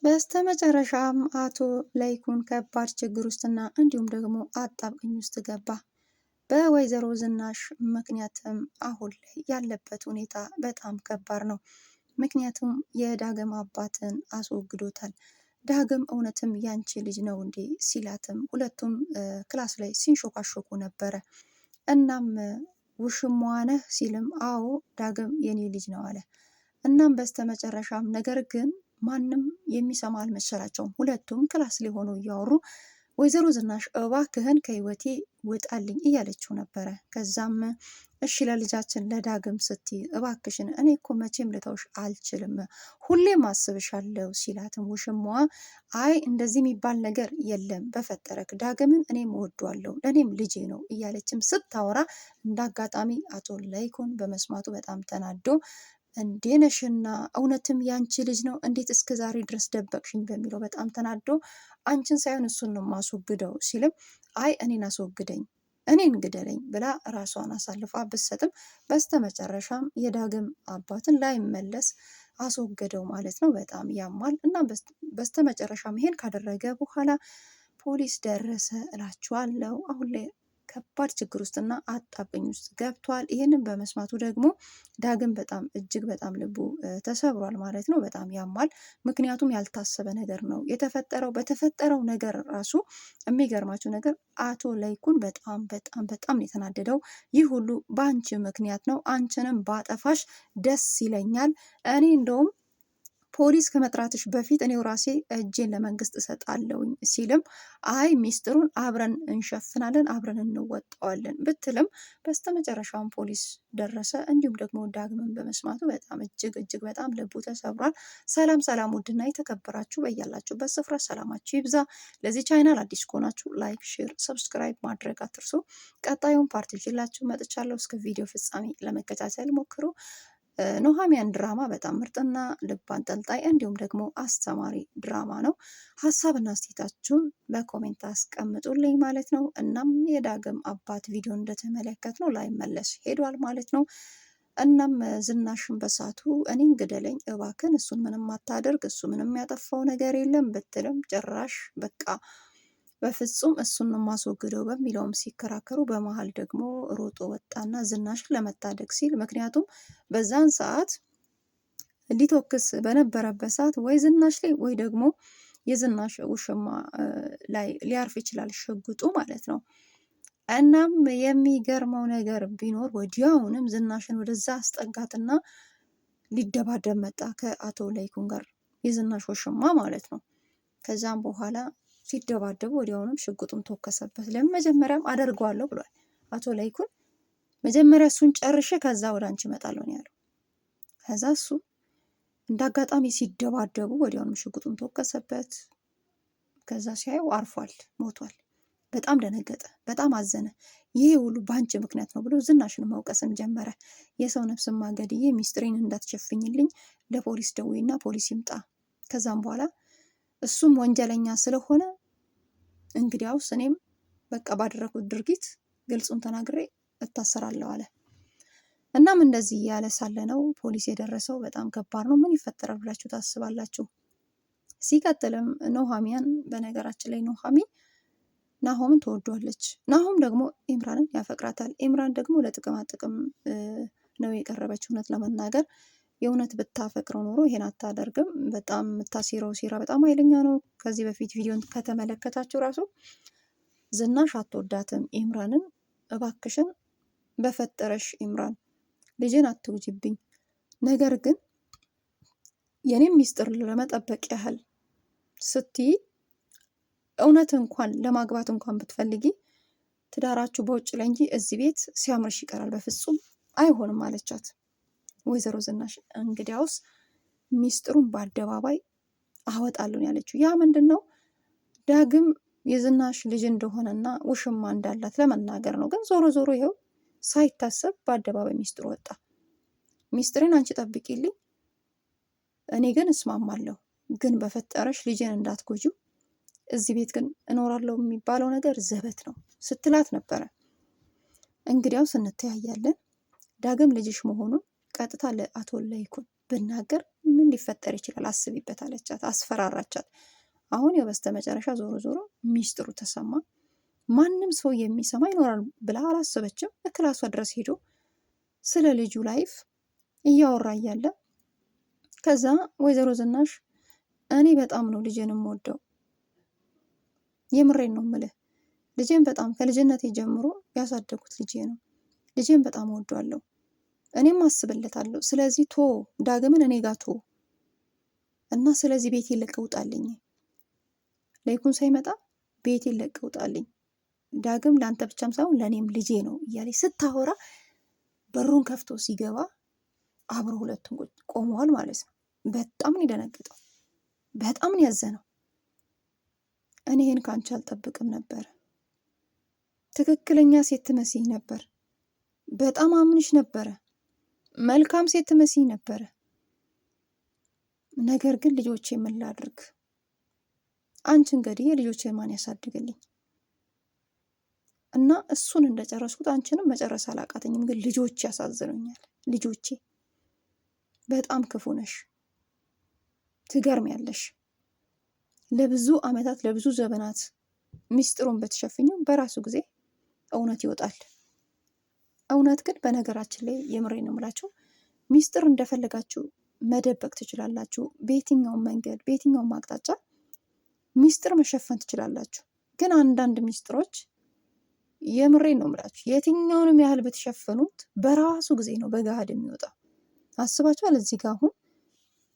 በስተመጨረሻም አቶ ለይኩን ከባድ ችግር ውስጥና እንዲሁም ደግሞ አጣብቂኝ ውስጥ ገባ። በወይዘሮ ዝናሽ ምክንያትም አሁን ላይ ያለበት ሁኔታ በጣም ከባድ ነው። ምክንያቱም የዳግም አባትን አስወግዶታል። ዳግም እውነትም ያንቺ ልጅ ነው እንዴ ሲላትም ሁለቱም ክላስ ላይ ሲንሾካሾኩ ነበረ። እናም ውሽማዋ ነህ ሲልም አዎ ዳግም የኔ ልጅ ነው አለ። እናም በስተመጨረሻም ነገር ግን ማንም የሚሰማ አልመሰላቸውም። ሁለቱም ክላስ ላይ ሆነው እያወሩ ወይዘሮ ዝናሽ እባክህን ከህይወቴ ውጣልኝ እያለችው ነበረ። ከዛም እሺ ለልጃችን ለዳግም ስትይ እባክሽን እኔ እኮ መቼም ልተውሽ አልችልም፣ ሁሌም አስብሻለሁ ሲላትም ውሽማዋ አይ እንደዚህ የሚባል ነገር የለም በፈጠረክ ዳግምን እኔም እወደዋለሁ ለእኔም ልጄ ነው እያለችም ስታወራ እንዳጋጣሚ አቶ ለይኩን በመስማቱ በጣም ተናዶ እንዴ ነሽና እውነትም ያንቺ ልጅ ነው እንዴት እስከ ዛሬ ድረስ ደበቅሽኝ በሚለው በጣም ተናዶ አንቺን ሳይሆን እሱን ነው ማስወግደው ሲልም አይ እኔን አስወግደኝ እኔን ግደለኝ ብላ ራሷን አሳልፋ ብትሰጥም በስተመጨረሻም የዳግም አባትን ላይመለስ አስወገደው ማለት ነው። በጣም ያማል እና በስተመጨረሻም ይሄን ካደረገ በኋላ ፖሊስ ደረሰ እላችኋለሁ። አሁን ላይ ከባድ ችግር ውስጥና አጣብቂኝ ውስጥ ገብቷል። ይህንን በመስማቱ ደግሞ ዳግም በጣም እጅግ በጣም ልቡ ተሰብሯል ማለት ነው። በጣም ያማል። ምክንያቱም ያልታሰበ ነገር ነው የተፈጠረው። በተፈጠረው ነገር ራሱ የሚገርማቸው ነገር አቶ ለይኩን በጣም በጣም በጣም የተናደደው ይህ ሁሉ በአንቺ ምክንያት ነው፣ አንቺንም ባጠፋሽ ደስ ይለኛል፣ እኔ እንደውም ፖሊስ ከመጥራትሽ በፊት እኔው ራሴ እጄን ለመንግስት እሰጣለሁኝ ሲልም አይ ሚስጥሩን አብረን እንሸፍናለን አብረን እንወጣዋለን ብትልም በስተመጨረሻም ፖሊስ ደረሰ። እንዲሁም ደግሞ ዳግምን በመስማቱ በጣም እጅግ እጅግ በጣም ልቡ ተሰብሯል። ሰላም ሰላም፣ ውድና የተከበራችሁ በያላችሁበት ስፍራ ሰላማችሁ ይብዛ። ለዚህ ቻይናል አዲስ ከሆናችሁ ላይክ፣ ሼር፣ ሰብስክራይብ ማድረግ አትርሱ። ቀጣዩን ፓርት ይዤላችሁ መጥቻለሁ። እስከ ቪዲዮ ፍጻሜ ለመከታተል ሞክሩ። ኑሃሚን ድራማ በጣም ምርጥና ልብ አንጠልጣይ እንዲሁም ደግሞ አስተማሪ ድራማ ነው። ሀሳብና አስተያየታችሁን በኮሜንት አስቀምጡልኝ ማለት ነው። እናም የዳግም አባት ቪዲዮ እንደተመለከት ነው ላይመለስ ሄዷል ማለት ነው። እናም ዝናሽን በሳቱ እኔን ግደለኝ እባክን፣ እሱን ምንም አታደርግ፣ እሱ ምንም ያጠፋው ነገር የለም ብትልም ጭራሽ በቃ በፍጹም እሱን ማስወግደው በሚለውም ሲከራከሩ በመሀል ደግሞ ሮጦ ወጣና ዝናሽን ለመታደግ ሲል ምክንያቱም በዛን ሰዓት ሊተኩስ በነበረበት ሰዓት ወይ ዝናሽ ላይ ወይ ደግሞ የዝናሽ ውሽማ ላይ ሊያርፍ ይችላል ሽጉጡ ማለት ነው። እናም የሚገርመው ነገር ቢኖር ወዲያውንም ዝናሽን ወደዛ አስጠጋትና ሊደባደብ መጣ ከአቶ ለይኩን ጋር የዝናሽ ውሽማ ማለት ነው። ከዛም በኋላ ሲደባደቡ ወዲያውኑም ሽጉጡም ተወከሰበት። ለምን መጀመሪያም አደርገዋለሁ ብሏል አቶ ለይኩን። መጀመሪያ እሱን ጨርሼ ከዛ ወደ አንቺ እመጣለሁ ነው ያለው። ከዛ እሱ እንዳጋጣሚ ሲደባደቡ ወዲያውኑም ሽጉጡም ተወከሰበት። ከዛ ሲያየው አርፏል፣ ሞቷል። በጣም ደነገጠ፣ በጣም አዘነ። ይሄ ሁሉ በአንቺ ምክንያት ነው ብሎ ዝናሽን መውቀስም ጀመረ። የሰው ነፍስም ማገድዬ ሚስጥሬን እንዳትሸፍኝልኝ ለፖሊስ ደውይና ፖሊስ ይምጣ። ከዛም በኋላ እሱም ወንጀለኛ ስለሆነ እንግዲያውስ እኔም በቃ ባደረኩት ድርጊት ግልጹን ተናግሬ እታሰራለሁ አለ። እናም እንደዚህ እያለ ሳለ ነው ፖሊስ የደረሰው። በጣም ከባድ ነው። ምን ይፈጠራል ብላችሁ ታስባላችሁ? ሲቀጥልም ኑሃሚን፣ በነገራችን ላይ ኑሃሚን ናሆምን ትወዷለች። ናሆም ደግሞ ኢምራንን ያፈቅራታል። ኢምራን ደግሞ ለጥቅማ ጥቅም ነው የቀረበችው። እውነት ለመናገር የእውነት ብታፈቅረው ኖሮ ይሄን አታደርግም። በጣም የምታሴረው ሴራ በጣም ኃይለኛ ነው። ከዚህ በፊት ቪዲዮን ከተመለከታችሁ ራሱ ዝናሽ አትወዳትም ኢምራንን። እባክሽን በፈጠረሽ ኢምራን ልጅን አትውጅብኝ፣ ነገር ግን የኔም ሚስጥር ለመጠበቅ ያህል ስትይ እውነት እንኳን ለማግባት እንኳን ብትፈልጊ ትዳራችሁ በውጭ ላይ እንጂ እዚህ ቤት ሲያምርሽ ይቀራል፣ በፍጹም አይሆንም አለቻት ወይዘሮ ዝናሽ። እንግዲያውስ ሚስጥሩን በአደባባይ አወጣለሁ ያለችው ያ ምንድን ነው? ዳግም የዝናሽ ልጅ እንደሆነና ውሽማ እንዳላት ለመናገር ነው። ግን ዞሮ ዞሮ ይኸው ሳይታሰብ በአደባባይ ሚስጥሩ ወጣ። ሚስጥርን አንቺ ጠብቂልኝ፣ እኔ ግን እስማማለሁ፣ ግን በፈጠረሽ ልጄን እንዳትጎጂው፣ እዚህ ቤት ግን እኖራለሁ የሚባለው ነገር ዘበት ነው ስትላት ነበረ። እንግዲያውስ እንተያያለን፣ ዳግም ልጅሽ መሆኑን ቀጥታ ለአቶ ለይኩን ብናገር ምን ሊፈጠር ይችላል አስቢበት አለቻት፣ አስፈራራቻት። አሁን ያው በስተመጨረሻ ዞሮ ዞሮ ሚስጥሩ ተሰማ። ማንም ሰው የሚሰማ ይኖራል ብላ አላሰበችም። ክላሷ ድረስ ሄዶ ስለ ልጁ ላይፍ እያወራ እያለ ከዛ ወይዘሮ ዝናሽ እኔ በጣም ነው ልጄን የምወደው፣ የምሬን ነው የምልህ፣ ልጄን በጣም ከልጅነቴ ጀምሮ ያሳደጉት ልጄ ነው፣ ልጄን በጣም እወደዋለሁ፣ እኔም አስብለታለሁ። ስለዚህ ዳግምን እኔ ጋር እና ስለዚህ ቤቴን ለቀህ ውጣልኝ፣ ለይኩን ሳይመጣ ቤቴን ለቀህ ውጣልኝ፣ ዳግም ለአንተ ብቻም ሳይሆን ለእኔም ልጄ ነው እያለች ስታወራ በሩን ከፍቶ ሲገባ አብሮ ሁለቱም ቆመዋል ማለት ነው። በጣም ነው የደነገጠው፣ በጣም ነው ያዘነው። እኔ ይሄን ከአንቺ አልጠብቅም ነበር፣ ትክክለኛ ሴት ትመስኝ ነበር፣ በጣም አምንሽ ነበረ፣ መልካም ሴት ትመስኝ ነበረ። ነገር ግን ልጆቼ ምን ላድርግ? አንቺን ገድዬ ልጆቼን ማን ያሳድግልኝ? እና እሱን እንደጨረስኩት አንቺንም መጨረስ አላቃተኝም፣ ግን ልጆቼ ያሳዝኑኛል። ልጆቼ በጣም ክፉ ነሽ፣ ትገርሚያለሽ። ለብዙ ዓመታት ለብዙ ዘመናት ሚስጥሩን ብትሸፍኝው በራሱ ጊዜ እውነት ይወጣል። እውነት ግን በነገራችን ላይ የምሬ ነው የምላችሁ፣ ሚስጥር እንደፈለጋችሁ መደበቅ ትችላላችሁ። በየትኛውም መንገድ በየትኛውም አቅጣጫ ሚስጥር መሸፈን ትችላላችሁ። ግን አንዳንድ ሚስጥሮች የምሬ ነው የምላችሁ የትኛውንም ያህል ብትሸፍኑት በራሱ ጊዜ ነው በገሃድ የሚወጣው። አስባችኋል? እዚህ ጋር አሁን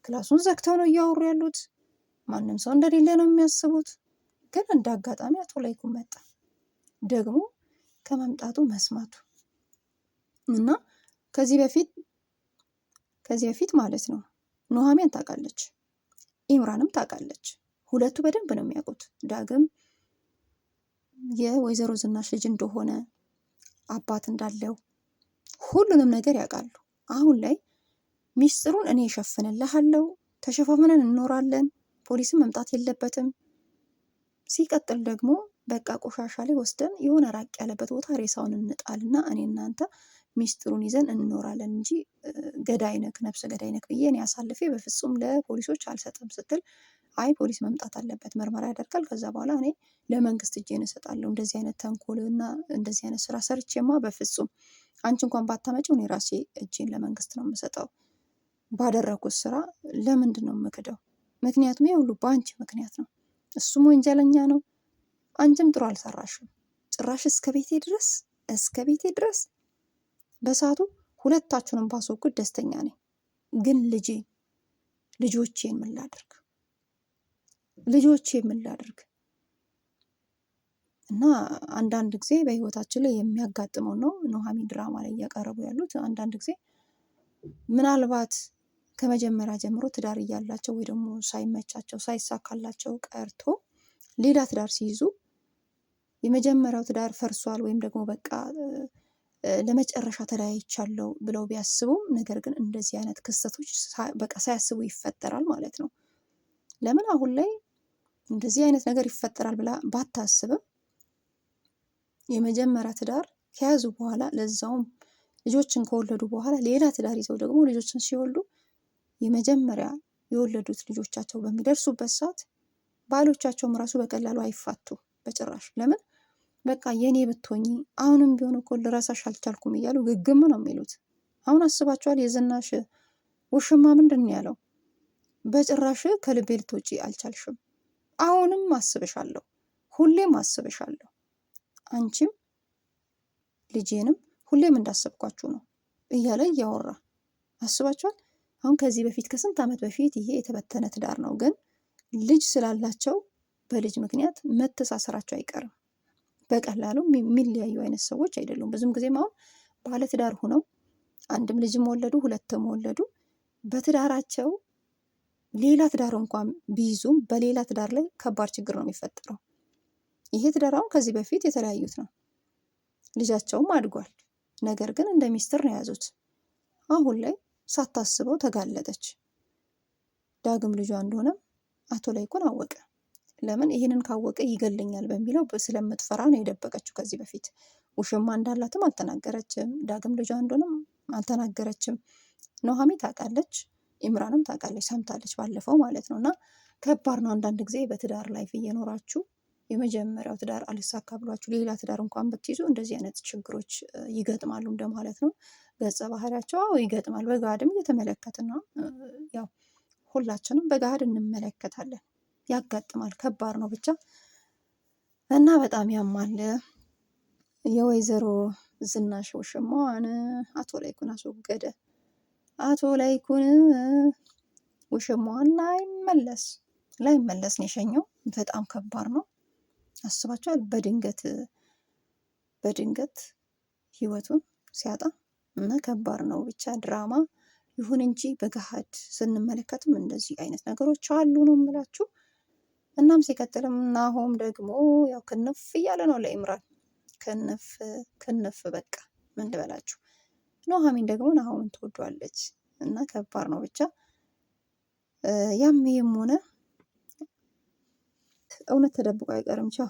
ክላሱን ዘግተው ነው እያወሩ ያሉት። ማንም ሰው እንደሌለ ነው የሚያስቡት። ግን እንደ አጋጣሚ አቶ ላይኩን መጣ። ደግሞ ከመምጣቱ መስማቱ እና ከዚህ በፊት ማለት ነው ኑሐሚን ታውቃለች፣ ኢምራንም ታውቃለች። ሁለቱ በደንብ ነው የሚያውቁት ዳግም የወይዘሮ ዝናሽ ልጅ እንደሆነ፣ አባት እንዳለው ሁሉንም ነገር ያውቃሉ። አሁን ላይ ሚስጥሩን እኔ እሸፍንልሃለሁ፣ ተሸፋፍነን እንኖራለን፣ ፖሊስም መምጣት የለበትም። ሲቀጥል ደግሞ በቃ ቆሻሻ ላይ ወስደን የሆነ ራቅ ያለበት ቦታ ሬሳውን እንጣልና እኔ እናንተ ሚስጥሩን ይዘን እንኖራለን እንጂ ገዳይ ነክ ነፍሰ ገዳይ ነክ ብዬ እኔ አሳልፌ በፍጹም ለፖሊሶች አልሰጥም ስትል፣ አይ ፖሊስ መምጣት አለበት፣ ምርመራ ያደርጋል፣ ከዛ በኋላ እኔ ለመንግስት እጄን እሰጣለሁ። እንደዚህ አይነት ተንኮልና እንደዚህ አይነት ስራ ሰርቼማ በፍጹም አንቺ እንኳን ባታመጪው እኔ ራሴ እጄን ለመንግስት ነው የምሰጠው። ባደረኩት ስራ ለምንድን ነው የምክደው? ምክንያቱም ይሄ ሁሉ በአንቺ ምክንያት ነው። እሱም ወንጀለኛ ነው፣ አንቺም ጥሩ አልሰራሽም። ጭራሽ እስከ ቤቴ ድረስ በሰዓቱ ሁለታችሁንም ባስወግድ ደስተኛ ነኝ። ግን ልጆቼን ምን ላድርግ? እና አንዳንድ ጊዜ በህይወታችን ላይ የሚያጋጥመው ነው ኑሐሚን ድራማ ላይ እያቀረቡ ያሉት። አንዳንድ ጊዜ ምናልባት ከመጀመሪያ ጀምሮ ትዳር እያላቸው ወይ ደግሞ ሳይመቻቸው ሳይሳካላቸው ቀርቶ ሌላ ትዳር ሲይዙ የመጀመሪያው ትዳር ፈርሷል ወይም ደግሞ በቃ ለመጨረሻ ተለያይቻለሁ ብለው ቢያስቡም፣ ነገር ግን እንደዚህ አይነት ክስተቶች በቃ ሳያስቡ ይፈጠራል ማለት ነው። ለምን አሁን ላይ እንደዚህ አይነት ነገር ይፈጠራል ብላ ባታስብም የመጀመሪያ ትዳር ከያዙ በኋላ ለዛውም ልጆችን ከወለዱ በኋላ ሌላ ትዳር ይዘው ደግሞ ልጆችን ሲወልዱ የመጀመሪያ የወለዱት ልጆቻቸው በሚደርሱበት ሰዓት ባሎቻቸውም ራሱ በቀላሉ አይፋቱ በጭራሽ። ለምን በቃ የኔ ብትሆኚ አሁንም ቢሆን እኮ ልረሳሽ አልቻልኩም እያሉ ግግም ነው የሚሉት። አሁን አስባችኋል? የዝናሽ ውሽማ ምንድን ነው ያለው? በጭራሽ ከልቤ ልትወጪ አልቻልሽም፣ አሁንም አስብሻለሁ፣ ሁሌም አስብሻለሁ፣ አንቺም ልጄንም ሁሌም እንዳሰብኳችሁ ነው እያለ እያወራ አስባችኋል? አሁን ከዚህ በፊት ከስንት ዓመት በፊት ይሄ የተበተነ ትዳር ነው፣ ግን ልጅ ስላላቸው በልጅ ምክንያት መተሳሰራቸው አይቀርም። በቀላሉ የሚለያዩ አይነት ሰዎች አይደሉም። ብዙም ጊዜም አሁን ባለ ትዳር ሆነው አንድም ልጅም ወለዱ ሁለትም ወለዱ በትዳራቸው ሌላ ትዳር እንኳን ቢይዙም በሌላ ትዳር ላይ ከባድ ችግር ነው የሚፈጠረው። ይሄ ትዳር አሁን ከዚህ በፊት የተለያዩት ነው። ልጃቸውም አድጓል። ነገር ግን እንደ ሚስጥር ነው የያዙት። አሁን ላይ ሳታስበው ተጋለጠች። ዳግም ልጇ እንደሆነም አቶ ላይኩን አወቀ። ለምን? ይህንን ካወቀ ይገለኛል በሚለው ስለምትፈራ ነው የደበቀችው። ከዚህ በፊት ውሽማ እንዳላትም አልተናገረችም። ዳግም ልጇ እንደሆነም አልተናገረችም። ኑሐሚን ታውቃለች። ኢምራንም ታውቃለች፣ ሰምታለች ባለፈው ማለት ነው። እና ከባድ ነው አንዳንድ ጊዜ በትዳር ላይፍ እየኖራችሁ የመጀመሪያው ትዳር አልሳካ ብሏችሁ ሌላ ትዳር እንኳን ብትይዙ እንደዚህ አይነት ችግሮች ይገጥማሉ እንደማለት ነው። ገጸ ባህሪያቸው ይገጥማል። በገሃድም እየተመለከትን ነው። ያው ሁላችንም በገሃድ እንመለከታለን። ያጋጥማል። ከባድ ነው ብቻ እና በጣም ያማል። የወይዘሮ ዝናሽ ውሽማዋን አቶ ላይኩን አስወገደ። አቶ ላይኩን ውሽማዋን ላይመለስ ነው የሸኘው። በጣም ከባድ ነው። አስባችኋል? በድንገት ህይወቱን ሲያጣ እና ከባድ ነው ብቻ ድራማ ይሁን እንጂ በገሃድ ስንመለከትም እንደዚህ አይነት ነገሮች አሉ ነው የምላችሁ። እናም ሲቀጥልም ናሆም ደግሞ ያው ክንፍ እያለ ነው ለኢምራን ክንፍ በቃ ምን ልበላችሁ። ኑሐሚን ደግሞ ናሆምን ትወዷለች እና ከባድ ነው ብቻ ያም ይህም ሆነ እውነት ተደብቆ አይቀርም። ቻው